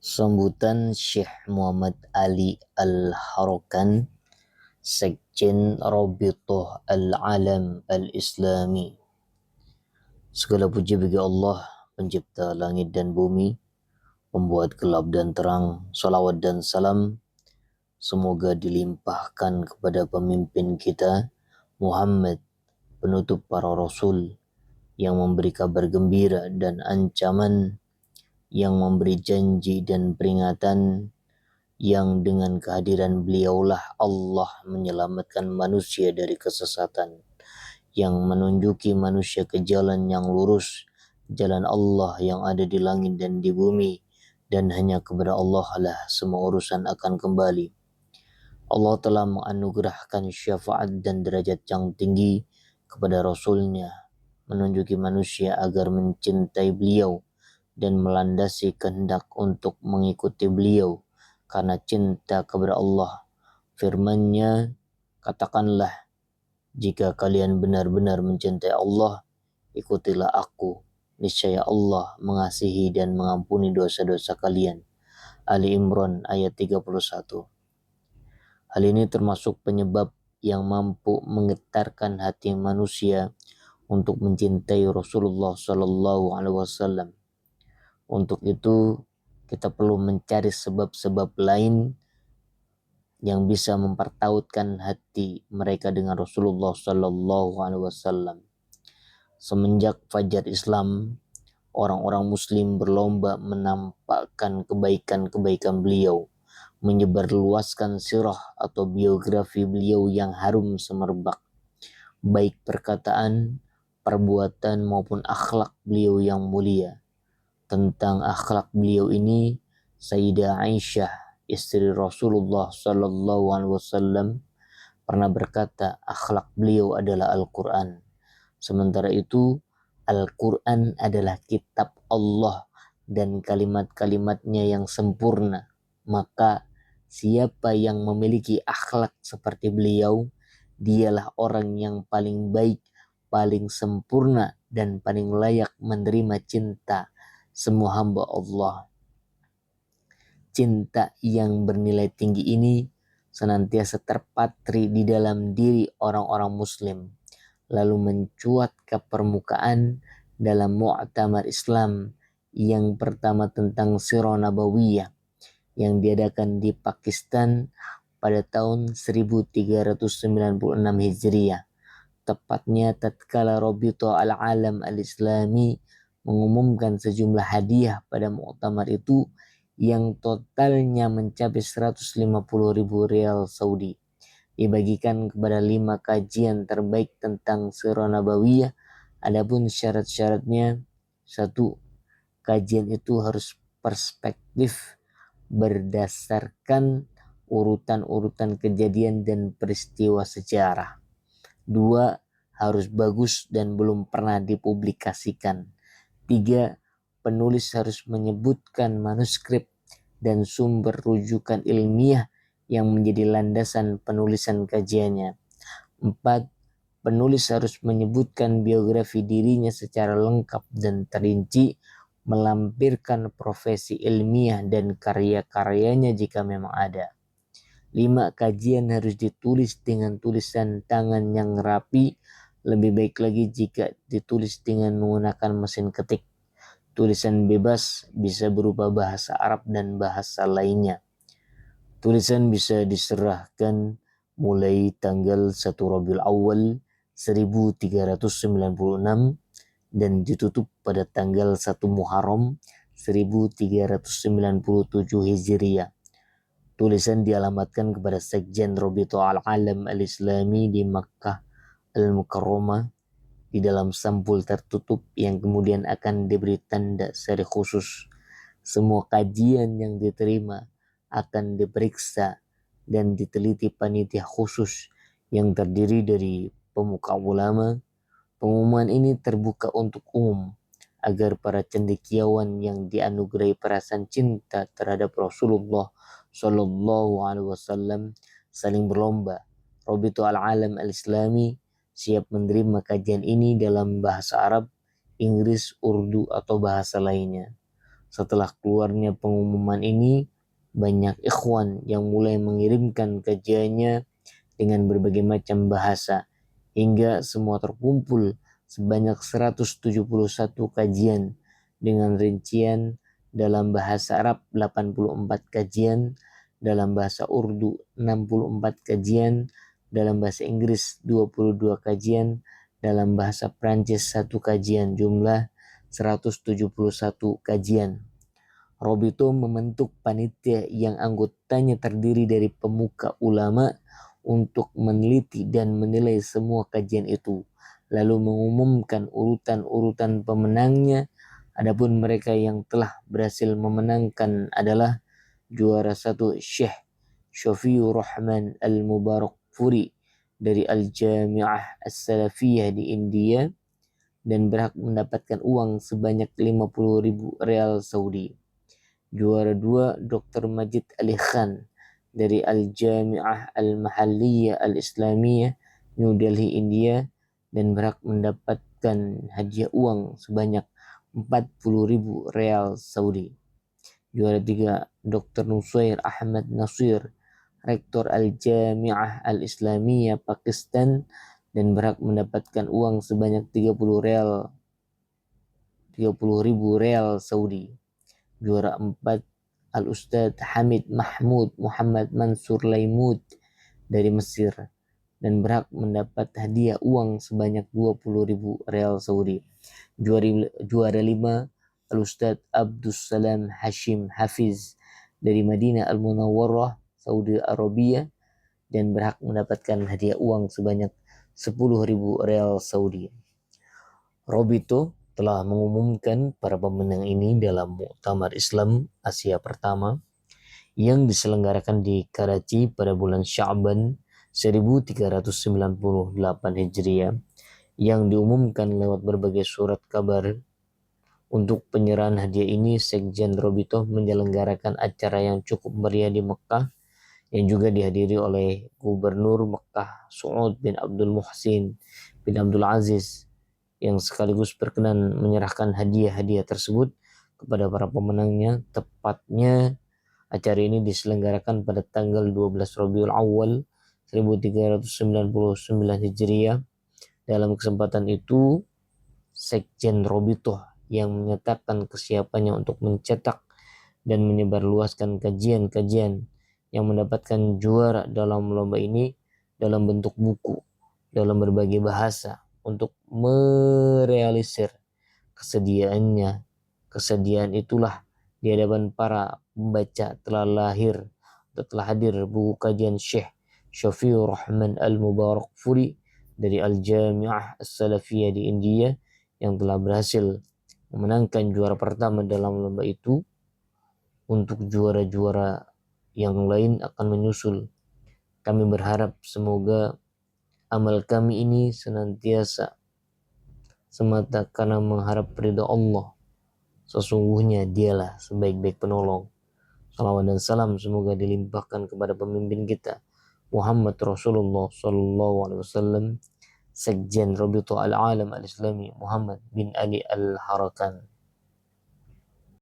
Sambutan Syekh Muhammad Ali Al-Harokan, Sekjen Rabithah Al-Alam Al-Islami. Segala puji bagi Allah, pencipta langit dan bumi, pembuat gelap dan terang. Salawat dan salam semoga dilimpahkan kepada pemimpin kita, Muhammad, penutup para rasul, yang memberi kabar gembira dan ancaman, yang memberi janji dan peringatan, yang dengan kehadiran beliaulah Allah menyelamatkan manusia dari kesesatan, yang menunjuki manusia ke jalan yang lurus, jalan Allah yang ada di langit dan di bumi, dan hanya kepada Allah lah semua urusan akan kembali. Allah telah menganugerahkan syafaat dan derajat yang tinggi kepada Rasulnya, menunjuki manusia agar mencintai beliau dan melandasi kehendak untuk mengikuti beliau karena cinta kepada Allah. Firman-Nya, katakanlah, jika kalian benar-benar mencintai Allah, ikutilah aku, niscaya Allah mengasihi dan mengampuni dosa-dosa kalian. Ali Imran ayat 31. Hal ini termasuk penyebab yang mampu menggetarkan hati manusia untuk mencintai Rasulullah Sallallahu Alaihi Wasallam. Untuk itu kita perlu mencari sebab-sebab lain yang bisa mempertautkan hati mereka dengan Rasulullah Sallallahu Alaihi Wasallam. Semenjak fajar Islam, orang-orang Muslim berlomba menampakkan kebaikan-kebaikan beliau, menyebarluaskan sirah atau biografi beliau yang harum semerbak, baik perkataan, perbuatan maupun akhlak beliau yang mulia. Tentang akhlak beliau ini, Sayyidah Aisyah, istri Rasulullah Sallallahu Alaihi Wasallam, pernah berkata, akhlak beliau adalah Al-Quran. Sementara itu, Al-Quran adalah kitab Allah dan kalimat-kalimatnya yang sempurna. Maka siapa yang memiliki akhlak seperti beliau, dialah orang yang paling baik, paling sempurna, dan paling layak menerima cinta semua hamba Allah. Cinta yang bernilai tinggi ini senantiasa terpatri di dalam diri orang-orang Muslim, lalu mencuat ke permukaan dalam Mu'tamar Islam yang pertama tentang Sirah Nabawiyah yang diadakan di Pakistan pada tahun 1396 Hijriah. Tepatnya tatkala Rabithah Al-Alam Al-Islami mengumumkan sejumlah hadiah pada muktamar itu yang totalnya mencapai 150.000 rial Saudi, dibagikan kepada 5 kajian terbaik tentang Sirah Nabawiyah. Adapun syarat-syaratnya: 1. Kajian itu harus perspektif berdasarkan urutan-urutan kejadian dan peristiwa sejarah. 2. Harus bagus dan belum pernah dipublikasikan. 3. Penulis harus menyebutkan manuskrip dan sumber rujukan ilmiah yang menjadi landasan penulisan kajiannya. 4. Penulis harus menyebutkan biografi dirinya secara lengkap dan terinci, melampirkan profesi ilmiah dan karya-karyanya jika memang ada. 5. Kajian harus ditulis dengan tulisan tangan yang rapi, lebih baik lagi jika ditulis dengan menggunakan mesin ketik. Tulisan bebas bisa berupa bahasa Arab dan bahasa lainnya. Tulisan bisa diserahkan mulai tanggal 1 Rabiul Awal 1396 dan ditutup pada tanggal 1 Muharram 1397 Hijriah. Tulisan dialamatkan kepada Sekjen Rabithah Al-Alam Al-Islami di Makkah Al-Mukarramah di dalam sampul tertutup yang kemudian akan diberi tanda seri khusus. Semua kajian yang diterima akan diperiksa dan diteliti panitia khusus yang terdiri dari pemuka ulama. Pengumuman ini terbuka untuk umum agar para cendekiawan yang dianugerahi perasaan cinta terhadap Rasulullah Sallallahu Alaihi Wasallam saling berlomba. Rabithah Al-Alam Al-Islami siap menerima kajian ini dalam bahasa Arab, Inggris, Urdu, atau bahasa lainnya. Setelah keluarnya pengumuman ini, banyak ikhwan yang mulai mengirimkan kajiannya dengan berbagai macam bahasa, hingga semua terkumpul sebanyak 171 kajian dengan rincian dalam bahasa Arab 84 kajian, dalam bahasa Urdu 64 kajian, dalam bahasa Inggris 22 kajian, dalam bahasa Prancis 1 kajian, jumlah 171 kajian. Robito membentuk panitia yang anggotanya terdiri dari pemuka ulama untuk meneliti dan menilai semua kajian itu, lalu mengumumkan urutan-urutan pemenangnya. Adapun mereka yang telah berhasil memenangkan adalah juara satu Syekh Syafiur Rahman Al-Mubarak Furi dari Al-Jami'ah As-Salafiyah di India dan berhak mendapatkan uang sebanyak 50.000 real Saudi. Juara dua Dr. Majid Ali Khan dari Al-Jami'ah Al-Mahalliyah Al-Islamiyah New Delhi, India dan berhak mendapatkan hadiah uang sebanyak 40.000 real Saudi. Juara tiga Dr. Nusair Ahmad Nasir, Rektor Al-Jami'ah Al-Islamiyah Pakistan dan berhak mendapatkan uang sebanyak 30.000 real Saudi. Juara empat Al-Ustadz Hamid Mahmud Muhammad Mansur Laimud dari Mesir dan berhak mendapat hadiah uang sebanyak 20.000 real Saudi. Juara lima Al-Ustadz Abdus Salam Hashim Hafiz dari Madinah Al-Munawwarah Saudi Arabia dan berhak mendapatkan hadiah uang sebanyak 10.000 real Saudi. Robito telah mengumumkan para pemenang ini dalam Muktamar Islam Asia pertama yang diselenggarakan di Karachi pada bulan Sya'ban 1398 Hijriah, yang diumumkan lewat berbagai surat kabar. Untuk penyerahan hadiah ini, Sekjen Robito menyelenggarakan acara yang cukup meriah di Mekah yang juga dihadiri oleh Gubernur Mekah Saud bin Abdul Muhsin bin Abdul Aziz, yang sekaligus berkenan menyerahkan hadiah-hadiah tersebut kepada para pemenangnya. Tepatnya acara ini diselenggarakan pada tanggal 12 Rabiul Awal 1399 Hijriah. Dalam kesempatan itu, Sekjen Robito yang menyatakan kesiapannya untuk mencetak dan menyebarluaskan kajian-kajian yang mendapatkan juara dalam lomba ini dalam bentuk buku dalam berbagai bahasa untuk merealisir kesediaan itulah di hadapan para pembaca telah hadir buku kajian Syekh Syafiur Rahman Al-Mubarak Furi dari Al-Jami'ah As-Salafiyah di India yang telah berhasil memenangkan juara pertama dalam lomba itu. Untuk juara-juara yang lain akan menyusul. Kami berharap semoga amal kami ini senantiasa semata karena mengharap ridha Allah. Sesungguhnya dialah sebaik-baik penolong. Salawat dan salam semoga dilimpahkan kepada pemimpin kita Muhammad Rasulullah Sallallahu Alaihi Wasallam, Sekjen Rabita Al-Alam Al-Islami Muhammad bin Ali Al-Harakan.